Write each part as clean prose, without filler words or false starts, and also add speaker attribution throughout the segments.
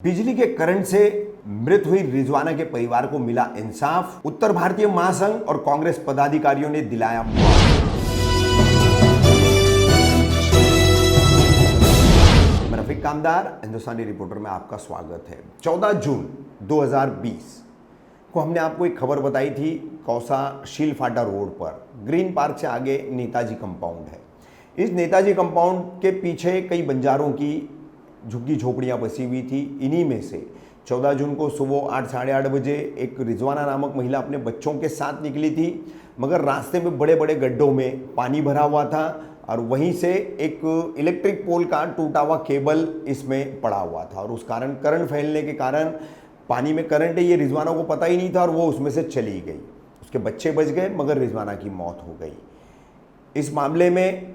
Speaker 1: बिजली के करंट से मृत हुई रिजवाना के परिवार को मिला इंसाफ। उत्तर भारतीय महासंघ और कांग्रेस पदाधिकारियों ने दिलाया मुआवजा। मैं रफीक कामदार, हिंदुस्तानी रिपोर्टर में आपका स्वागत है। 14 जून 2020 को हमने आपको एक खबर बताई थी। कौसा शीलफाटा रोड पर ग्रीन पार्क से आगे नेताजी कंपाउंड है। इस नेताजी कंपाउंड के पीछे कई बंजारों की झुग्गी झोपड़ियाँ बसी हुई थी। इन्हीं में से 14 जून को सुबह 8 साढ़े 8 बजे एक रिजवाना नामक महिला अपने बच्चों के साथ निकली थी, मगर रास्ते में बड़े बड़े गड्ढों में पानी भरा हुआ था और वहीं से एक इलेक्ट्रिक पोल का टूटा हुआ केबल इसमें पड़ा हुआ था और उस कारण करंट फैलने के कारण पानी में करंट है ये रिजवाना को पता ही नहीं था और वो उसमें से चली गई। उसके बच्चे बच गए मगर रिजवाना की मौत हो गई। इस मामले में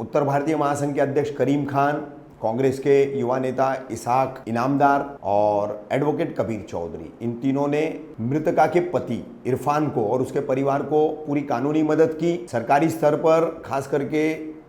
Speaker 1: उत्तर भारतीय महासंघ के अध्यक्ष करीम खान, कांग्रेस के युवा नेता इसाक इनामदार और एडवोकेट कबीर चौधरी, इन तीनों ने मृतका के पति इरफान को और उसके परिवार को पूरी कानूनी मदद की। सरकारी स्तर पर खास करके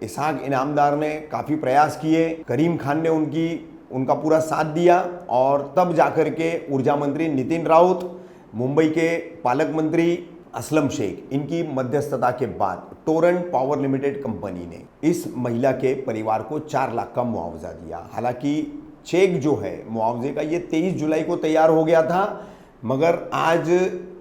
Speaker 1: इसाक इनामदार ने काफ़ी प्रयास किए। करीम खान ने उनका पूरा साथ दिया और तब जाकर के ऊर्जा मंत्री नितिन राउत, मुंबई के पालक मंत्री असलम शेख, इनकी मध्यस्थता के बाद टोरेंट पावर लिमिटेड कंपनी ने इस महिला के परिवार को 4 लाख का मुआवजा दिया। हालांकि चेक जो है मुआवजे का ये 23 जुलाई को तैयार हो गया था, मगर आज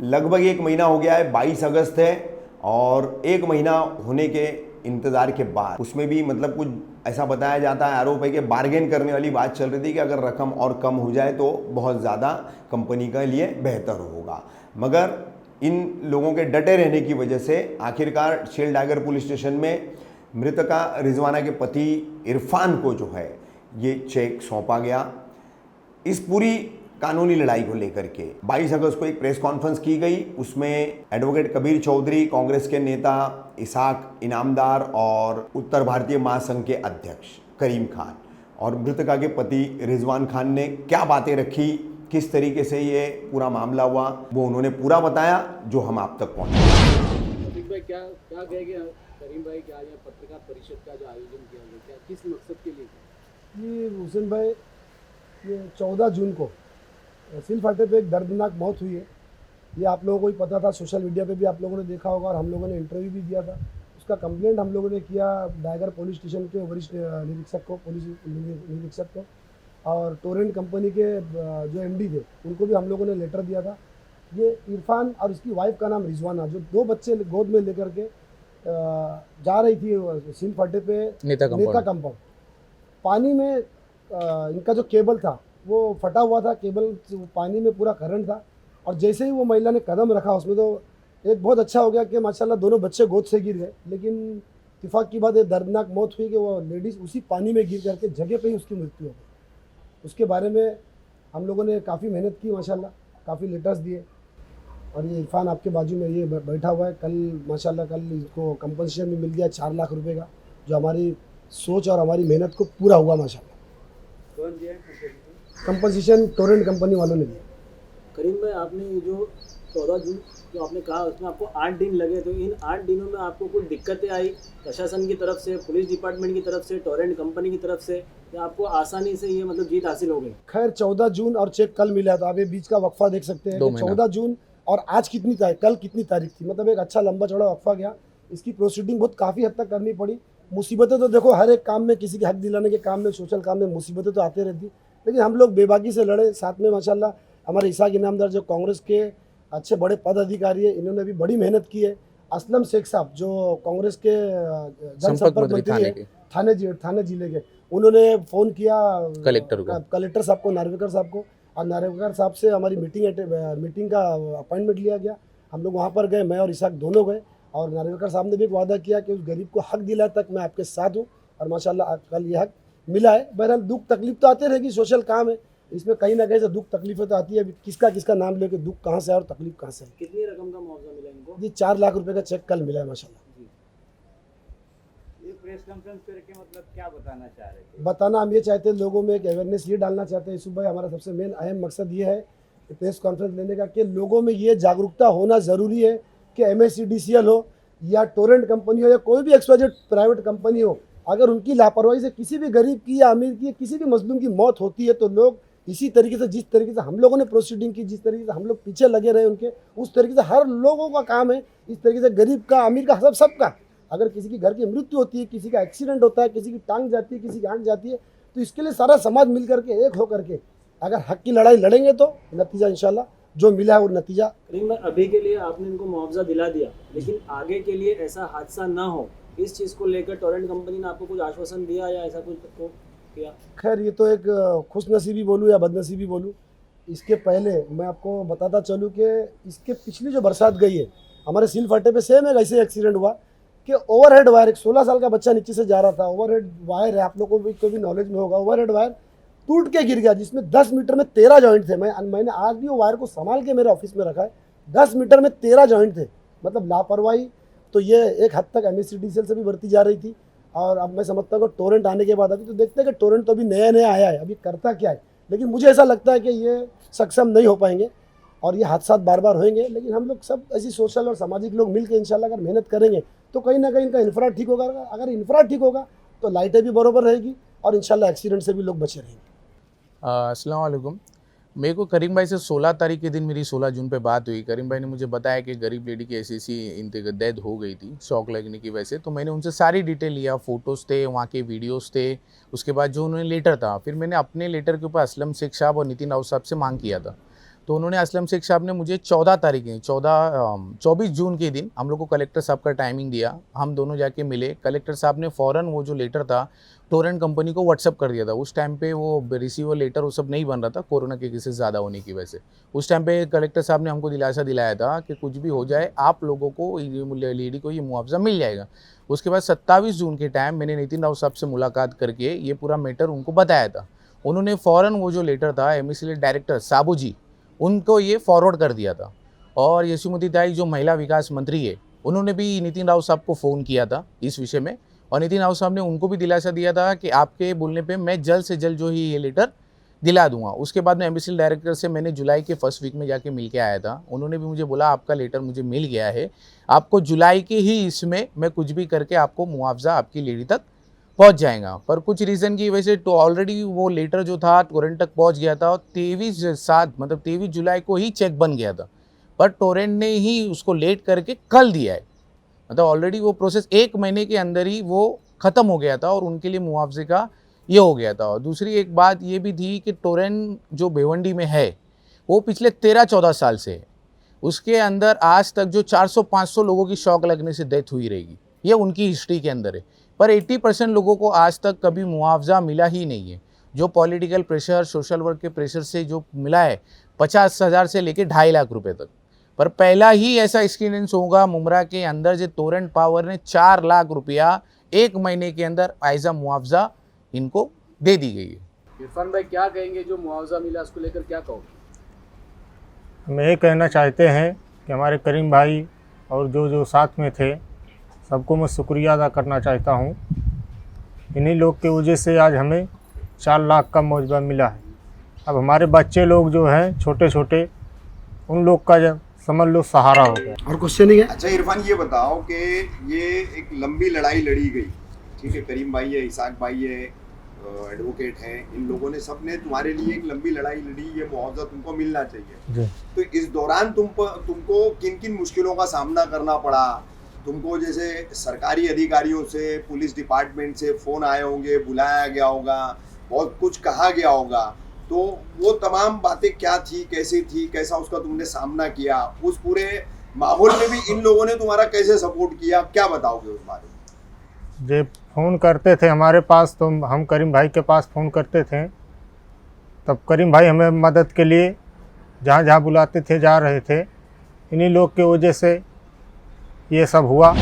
Speaker 1: लगभग 1 महीना हो गया है, 22 अगस्त है और 1 महीना होने के इंतज़ार के बाद उसमें भी मतलब कुछ ऐसा बताया जाता है, आरोप है कि बार्गेन करने वाली बात चल रही थी कि अगर रकम और कम हो जाए तो बहुत ज़्यादा कंपनी के लिए बेहतर होगा। मगर इन लोगों के डटे रहने की वजह से आखिरकार शेल टाइगर पुलिस स्टेशन में मृतका रिजवाना के पति इरफान को जो है ये चेक सौंपा गया। इस पूरी कानूनी लड़ाई को लेकर के 22 अगस्त को एक प्रेस कॉन्फ्रेंस की गई। उसमें एडवोकेट कबीर चौधरी, कांग्रेस के नेता इसाक इनामदार और उत्तर भारतीय महासंघ के अध्यक्ष करीम खान और मृतका के पति रिजवान खान ने क्या बातें रखी, किस तरीके से ये पूरा मामला हुआ, वो उन्होंने पूरा बताया जो हम आप तक पहुंचे।
Speaker 2: भाई क्या कहेंगे करीम भाई, क्या ये पत्रकार परिषद का जो आयोजन किया गया, क्या किस मकसद के लिए?
Speaker 3: ये हुसैन भाई, ये 14 जून को शीलफाटे पे एक दर्दनाक मौत हुई है। ये आप लोगों को ही पता था, सोशल मीडिया पे भी आप लोगों ने देखा होगा और हम लोगों ने इंटरव्यू भी दिया था। उसका कंप्लेंट हम लोगों ने किया टाइगर पुलिस स्टेशन के वरिष्ठ निरीक्षक को, पुलिस निरीक्षक को, और टोरेंट कंपनी के जो एमडी थे उनको भी हम लोगों ने लेटर दिया था। ये इरफान और इसकी वाइफ का नाम रिजवाना, जो 2 बच्चे गोद में लेकर के जा रही थी शीलफाटे पे नेता कंपाउंड। पानी में इनका जो केबल था वो फटा हुआ था, केबल पानी में पूरा करंट था और जैसे ही वो महिला ने कदम रखा उसमें तो एक बहुत अच्छा हो गया कि माशाल्लाह दोनों बच्चे गोद से गिर गए। लेकिन इत्तेफाक की बात, ये दर्दनाक मौत हुई कि वो लेडीज़ उसी पानी में गिर करके जगह पे ही उसकी मृत्यु हो गई। उसके बारे में हम लोगों ने काफ़ी मेहनत की, माशाल्लाह काफ़ी लेटर्स दिए और ये इरफान आपके बाजू में ये बैठा हुआ है। कल माशाल्लाह कल इसको कंपनसेशन भी मिल गया 4 लाख रुपए का, जो हमारी सोच और हमारी मेहनत को पूरा हुआ माशाल्लाह।
Speaker 2: कौन दिया
Speaker 3: कंपनसेशन? टोरेंट कंपनी वालों ने दिया।
Speaker 2: करीम भाई, आपने ये जो 14 जून जो आपने कहा उसमें आपको 8 दिन लगे, तो इन 8 दिनों में आपको कुछ दिक्कतें आई प्रशासन की तरफ से, पुलिस डिपार्टमेंट की तरफ से, टोरेंट कंपनी की तरफ से, या आपको आसानी से ये मतलब जीत हासिल हो गई?
Speaker 3: खैर 14 जून और चेक कल मिला, तो आप ये बीच का वक्फा देख सकते हैं कि 14 जून और आज कितनी तारीख, कल कितनी तारीख थी, मतलब एक अच्छा लंबा चौड़ा वक्फा गया। इसकी प्रोसीडिंग बहुत काफ़ी हद तक करनी पड़ी। मुसीबतें तो देखो हर एक काम में, किसी के हक दिलाने के काम में, सोशल काम में मुसीबतें तो आते रहती, लेकिन हम लोग बेबाकी से लड़े। साथ में माशाल्लाह हमारे इसाक इनामदार जो कांग्रेस के अच्छे बड़े पद अधिकारी है, इन्होंने भी बड़ी मेहनत की है। असलम शेख साहब जो कांग्रेस के जनसंपर्क मंत्री है थाने जिले के, उन्होंने फ़ोन किया कलेक्टर साहब को, नार्वेकर साहब को, और नार्वेकर साहब से हमारी मीटिंग का अपॉइंटमेंट लिया गया। हम लोग वहाँ पर गए, मैं और इसाक दोनों गए और नार्वेकर साहब ने भी एक वादा किया कि उस गरीब को हक दिलाए तक मैं आपके साथ हूँ और माशाल्लाह कल ये हक मिला है। बहरहाल दुख तकलीफ तो आते रहेगी, सोशल काम है, इसमें कहीं ना कहीं से दुख तकलीफें तो आती है। अभी किसका नाम लेके दुख कहाँ से है और तकलीफ कहाँ से है।
Speaker 2: कितनी रकम का मुआवजा मिला इनको?
Speaker 3: जी 4 लाख रुपए का चेक कल मिला है माशाल्लाह।
Speaker 4: ये प्रेस कॉन्फ्रेंस करके मतलब क्या बताना चाह रहे थे?
Speaker 3: बताना हम ये चाहते हैं, लोगों में एक अवेयरनेस ये डालना चाहते हैं। यूसुफ भाई, हमारा सबसे मेन अहम मकसद ये है कि प्रेस कॉन्फ्रेंस लेने का कि लोगों में ये जागरूकता होना ज़रूरी है कि MSEDCL हो या टोरेंट कंपनी हो या कोई भी XYZ प्राइवेट कंपनी हो, अगर उनकी लापरवाही से किसी भी गरीब की या अमीर की या किसी भी मजलूम की मौत होती है तो लोग इसी तरीके से जिस तरीके से हम लोगों ने प्रोसीडिंग की, जिस तरीके से हम लोग पीछे लगे रहे उनके, उस तरीके से हर लोगों का काम है। इस तरीके से गरीब का, अमीर का, सबका, अगर किसी की घर की मृत्यु होती है, किसी का एक्सीडेंट होता है, किसी की टांग जाती है, किसी की आंख जाती है, तो इसके लिए सारा समाज मिल करके, एक होकर के अगर हक की लड़ाई लड़ेंगे तो नतीजा इंशाल्लाह जो मिला है वो नतीजा।
Speaker 2: करीम भाई, अभी के लिए आपने इनको मुआवजा दिला दिया, लेकिन आगे के लिए ऐसा हादसा ना हो, इस चीज़ को लेकर टोरेंट कंपनी ने आपको कुछ आश्वासन दिया या ऐसा कुछ को किया?
Speaker 3: खैर ये तो एक खुशनसीबी बोलूँ या बदनसीबी बोलूँ, इसके पहले मैं आपको बताता चलूँ कि इसके पिछली जो बरसात गई है हमारे सील फाटे पे सेम एक ऐसे एक्सीडेंट हुआ कि ओवरहेड वायर, एक 16 साल का बच्चा नीचे से जा रहा था, ओवरहेड वायर है, आप लोगों को भी नॉलेज में होगा, ओवरहेड वायर टूट के गिर गया, जिसमें 10 मीटर में 13 जॉइंट थे। मैंने आज भी वो वायर को संभाल के मेरे ऑफिस में रखा है। 10 मीटर में 13 जॉइंट थे, मतलब लापरवाही तो ये एक हद तक MSCDCL से भी बढ़ती जा रही थी। और अब मैं समझता हूँ कि टोरेंट आने के बाद अभी तो देखते हैं कि टोरेंट तो अभी नया आया है, अभी करता क्या है, लेकिन मुझे ऐसा लगता है कि ये सक्षम नहीं हो पाएंगे और ये हादसा बार बार होंगे। लेकिन हम लोग सब ऐसी सोशल और सामाजिक लोग मिलकर इंशाल्लाह अगर मेहनत करेंगे तो कहीं ना कहीं इनका इंफ्रा ठीक होगा। अगर इंफ्रा ठीक होगा तो लाइटें भी बराबर रहेगी और इंशाल्लाह एक्सीडेंट से भी लोग बचे रहेंगे।
Speaker 5: अस्सलाम वालेकुम। मेरे को करीम भाई से 16 तारीख के दिन मेरी 16 जून पे बात हुई। करीम भाई ने मुझे बताया कि गरीब लेडी की ऐसी डेथ हो गई थी शॉक लगने की वजह से। तो मैंने उनसे सारी डिटेल लिया, फ़ोटोज़ थे, वहाँ के वीडियोज़ थे, उसके बाद जो उन्होंने लेटर था, फिर मैंने अपने लेटर के ऊपर असलम शेख साहब और नितिन राउत साहब से मांग किया था। तो उन्होंने, असलम शेख साहब ने मुझे 24 जून के दिन हम लोग को कलेक्टर साहब का टाइमिंग दिया। हम दोनों जाके मिले। कलेक्टर साहब ने फ़ौरन वो जो लेटर था टोरेंट कंपनी को व्हाट्सअप कर दिया था। उस टाइम पे वो रिसीवर लेटर वो सब नहीं बन रहा था, कोरोना के केसेस ज़्यादा होने की वजह से। उस टाइम पे कलेक्टर साहब ने हमको दिलासा दिलाया था कि कुछ भी हो जाए आप लोगों को, ये लेडी को ये मुआवजा मिल जाएगा। उसके बाद 27 जून के टाइम मैंने नितिन राउत साहब से मुलाकात करके ये पूरा मैटर उनको बताया था। उन्होंने फ़ौरन वो जो लेटर था MSCL डायरेक्टर साबू जी, उनको ये फॉरवर्ड कर दिया था। और यशोमती ताई जो महिला विकास मंत्री है, उन्होंने भी नितिन राउत साहब को फ़ोन किया था इस विषय में, और नितिन राउत साहब ने उनको भी दिलासा दिया था कि आपके बोलने पे मैं जल्द से जल्द जो ही ये लेटर दिला दूंगा। उसके बाद में MSCL डायरेक्टर से मैंने जुलाई के फर्स्ट वीक में जाके मिल के आया था। उन्होंने भी मुझे बोला आपका लेटर मुझे मिल गया है, आपको जुलाई के ही इसमें मैं कुछ भी करके आपको मुआवजा आपकी लेडी तक पहुंच जाएगा। पर कुछ रीज़न की वजह से तो ऑलरेडी वो लेटर जो था टोरेंट तक पहुंच गया था और 23 जुलाई को ही चेक बन गया था, पर टोरेंट ने ही उसको लेट करके कल दिया है। मतलब ऑलरेडी वो प्रोसेस 1 महीने के अंदर ही वो ख़त्म हो गया था और उनके लिए मुआवजे का ये हो गया था। और दूसरी एक बात ये भी थी कि टोरेंट जो भिवंडी में है वो पिछले 13-14 साल से है। उसके अंदर आज तक जो 400-500 लोगों की शॉक लगने से डेथ हुई रहेगी, ये उनकी हिस्ट्री के अंदर है। पर 80% लोगों को आज तक कभी मुआवजा मिला ही नहीं है। जो पॉलिटिकल प्रेशर, सोशल वर्क के प्रेशर से जो मिला है 50,000 से लेकर 2.5 लाख रुपए तक। पर पहला ही ऐसा एक्सपीरियंस होगा मुमरा के अंदर जो टोरेंट पावर ने 4 लाख रुपया 1 महीने के अंदर एज अ मुआवजा इनको दे दी गई है।
Speaker 2: इरफान भाई क्या कहेंगे, जो मुआवजा मिला उसको लेकर क्या कहोगे?
Speaker 6: हम ये कहना चाहते हैं कि हमारे करीम भाई और जो साथ में थे सबको मैं शुक्रिया अदा करना चाहता हूँ। इन्हीं लोग की वजह से आज हमें 4 लाख का मुआवजा मिला है। अब हमारे बच्चे लोग जो हैं छोटे छोटे, उन लोग का जब समझ लो सहारा हो गया।
Speaker 3: और क्वेश्चन ही है।
Speaker 1: अच्छा इरफान, ये बताओ कि ये एक लंबी लड़ाई लड़ी गई, ठीक है, करीम भाई है, इसाक भाई है, एडवोकेट हैं, इन लोगों ने सबने तुम्हारे लिए एक लंबी लड़ाई लड़ी, ये मुआवजा तुमको मिलना चाहिए
Speaker 6: जी।
Speaker 1: तो इस दौरान तुमको किन किन मुश्किलों का सामना करना पड़ा? तुमको जैसे सरकारी अधिकारियों से, पुलिस डिपार्टमेंट से फ़ोन आए होंगे, बुलाया गया होगा, बहुत कुछ कहा गया होगा, तो वो तमाम बातें क्या थी, कैसे थी, कैसा उसका तुमने सामना किया? उस पूरे माहौल में भी इन लोगों ने तुम्हारा कैसे सपोर्ट किया, क्या बताओगे उस बारे में?
Speaker 6: जब फ़ोन करते थे हमारे पास तो हम करीम भाई के पास फ़ोन करते थे, तब करीम भाई हमें मदद के लिए जहाँ जहाँ बुलाते थे जा रहे थे। इन्हीं लोग की वजह से ये सब हुआ।